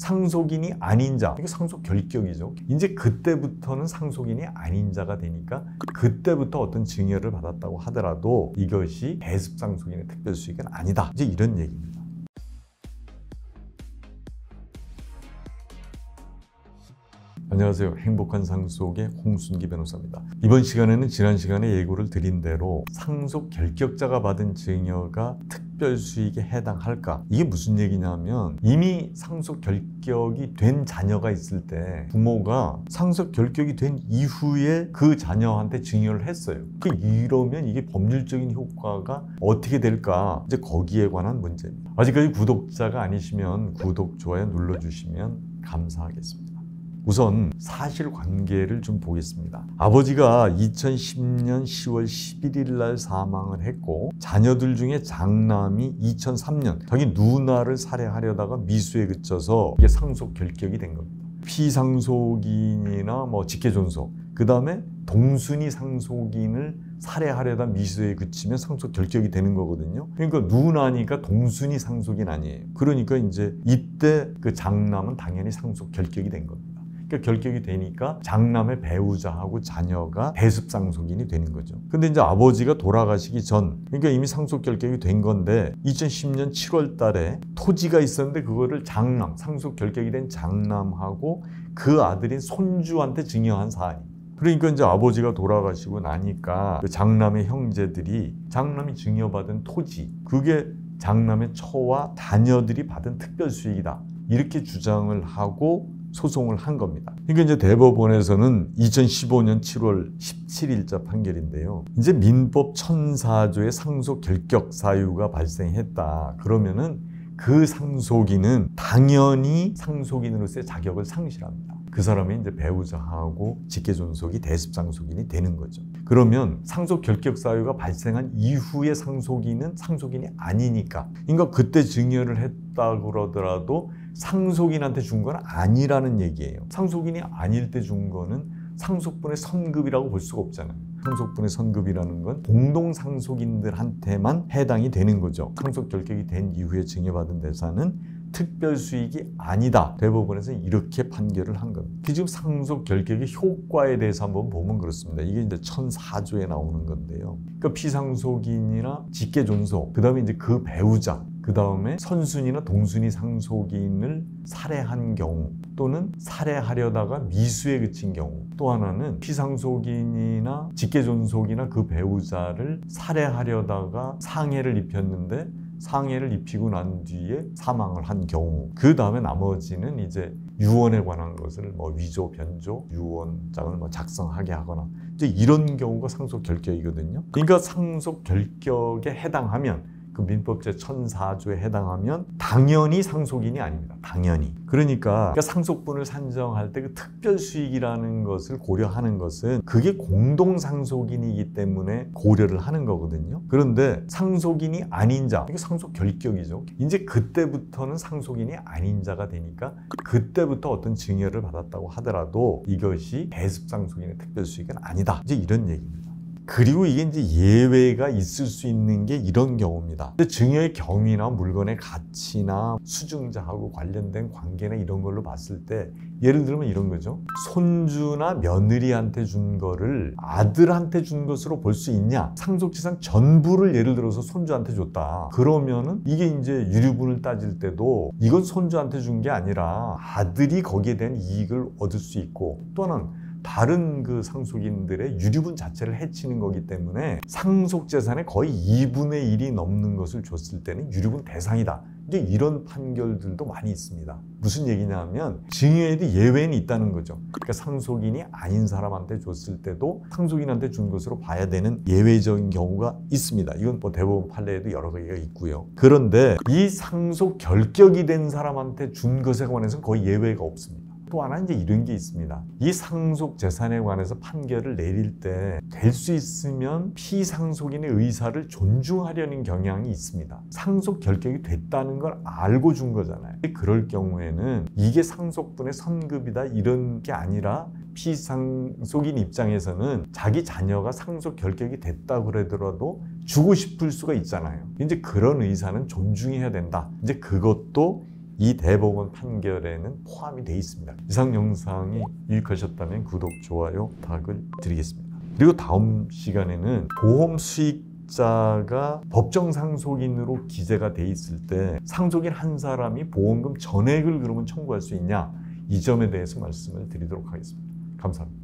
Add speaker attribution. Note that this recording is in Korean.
Speaker 1: 상속인이 아닌 자, 이게 상속 결격이죠. 이제 그때부터는 상속인이 아닌 자가 되니까 그때부터 어떤 증여를 받았다고 하더라도 이것이 배습상속인의 특별수익은 아니다. 이제 이런 얘기입니다. 안녕하세요. 행복한 상속의 홍순기 변호사입니다. 이번 시간에는 지난 시간에 예고를 드린 대로 상속 결격자가 받은 증여가 특별수익에 해당할까? 이게 무슨 얘기냐면 이미 상속 결격이 된 자녀가 있을 때 부모가 상속 결격이 된 이후에 그 자녀한테 증여를 했어요. 이러면 이게 법률적인 효과가 어떻게 될까? 이제 거기에 관한 문제입니다. 아직까지 구독자가 아니시면 구독, 좋아요 눌러주시면 감사하겠습니다. 우선 사실관계를 좀 보겠습니다. 아버지가 2010년 10월 11일 날 사망을 했고 자녀들 중에 장남이 2003년 자기 누나를 살해하려다가 미수에 그쳐서 이게 상속 결격이 된 겁니다. 피상속인이나 직계존속, 그 다음에 동순위 상속인을 살해하려다 미수에 그치면 상속 결격이 되는 거거든요. 그러니까 누나니까 동순위 상속인 아니에요. 그러니까 이제 이때 그 장남은 당연히 상속 결격이 된 겁니다. 그러니까 결격이 되니까 장남의 배우자하고 자녀가 배습상속인이 되는 거죠. 근데 이제 아버지가 돌아가시기 전, 그러니까 이미 상속 결격이 된 건데 2010년 7월 달에 토지가 있었는데 그거를 장남, 상속 결격이 된 장남하고 그 아들인 손주한테 증여한 사안이에요. 그러니까 이제 아버지가 돌아가시고 나니까 그 장남의 형제들이 장남이 증여받은 토지, 그게 장남의 처와 자녀들이 받은 특별수익이다, 이렇게 주장을 하고 소송을 한 겁니다. 그러니까 이제 대법원에서는 2015년 7월 17일자 판결인데요. 이제 민법 1004조의 상속 결격 사유가 발생했다. 그러면은 그 상속인은 당연히 상속인으로서의 자격을 상실합니다. 그 사람이 이제 배우자하고 직계존속이 대습상속인이 되는 거죠. 그러면 상속 결격 사유가 발생한 이후의 상속인은 상속인이 아니니까, 그러니까 그때 증여를 했다 그러더라도 상속인한테 준 건 아니라는 얘기예요. 상속인이 아닐 때 준 거는 상속분의 선급이라고 볼 수가 없잖아요. 상속분의 선급이라는 건 공동상속인들한테만 해당이 되는 거죠. 상속 결격이 된 이후에 증여받은 재산은 특별수익이 아니다. 대법원에서 이렇게 판결을 한 겁니다. 지금 상속 결격의 효과에 대해서 한번 보면 그렇습니다. 이게 이제 1004조에 나오는 건데요. 그러니까 피상속인이나 직계존속, 그 다음에 이제 그 배우자, 그 다음에 선순위나 동순위 상속인을 살해한 경우, 또는 살해하려다가 미수에 그친 경우, 또 하나는 피상속인이나 직계존속이나 그 배우자를 살해하려다가 상해를 입혔는데 상해를 입히고 난 뒤에 사망을 한 경우, 그 다음에 나머지는 이제 유언에 관한 것을 위조, 변조, 유언장을 작성하게 하거나 이제 이런 경우가 상속 결격이거든요. 그러니까 상속 결격에 해당하면, 그 민법 제1004조에 해당하면 당연히 상속인이 아닙니다. 당연히. 그러니까 상속분을 산정할 때 그 특별수익이라는 것을 고려하는 것은 그게 공동상속인이기 때문에 고려를 하는 거거든요. 그런데 상속인이 아닌 자, 이게 상속 결격이죠. 이제 그때부터는 상속인이 아닌 자가 되니까 그때부터 어떤 증여를 받았다고 하더라도 이것이 배습상속인의 특별수익은 아니다. 이제 이런 얘기입니다. 그리고 이게 이제 예외가 있을 수 있는 게 이런 경우입니다. 증여의 경위나 물건의 가치나 수증자하고 관련된 관계나 이런 걸로 봤을 때, 예를 들면 이런 거죠. 손주나 며느리한테 준 거를 아들한테 준 것으로 볼 수 있냐? 상속재산 전부를 예를 들어서 손주한테 줬다. 그러면은 이게 이제 유류분을 따질 때도 이건 손주한테 준 게 아니라 아들이 거기에 대한 이익을 얻을 수 있고, 또 하나는 다른 그 상속인들의 유류분 자체를 해치는 거기 때문에 상속재산의 거의 2분의 1이 넘는 것을 줬을 때는 유류분 대상이다. 이제 이런 판결들도 많이 있습니다. 무슨 얘기냐면 증여에도 예외는 있다는 거죠. 그러니까 상속인이 아닌 사람한테 줬을 때도 상속인한테 준 것으로 봐야 되는 예외적인 경우가 있습니다. 이건 대법원 판례에도 여러 가지가 있고요. 그런데 이 상속 결격이 된 사람한테 준 것에 관해서는 거의 예외가 없습니다. 또 하나 이제 이런 게 있습니다. 이 상속 재산에 관해서 판결을 내릴 때 될 수 있으면 피상속인의 의사를 존중하려는 경향이 있습니다. 상속 결격이 됐다는 걸 알고 준 거잖아요. 그럴 경우에는 이게 상속분의 선급이다 이런 게 아니라 피상속인 입장에서는 자기 자녀가 상속 결격이 됐다고 그러더라도 주고 싶을 수가 있잖아요. 이제 그런 의사는 존중해야 된다. 이제 그것도 이 대법원 판결에는 포함이 되어 있습니다. 이상 영상이 유익하셨다면 구독, 좋아요, 부탁을 드리겠습니다. 그리고 다음 시간에는 보험 수익자가 법정 상속인으로 기재가 돼 있을 때 상속인 한 사람이 보험금 전액을 그러면 청구할 수 있냐, 이 점에 대해서 말씀을 드리도록 하겠습니다. 감사합니다.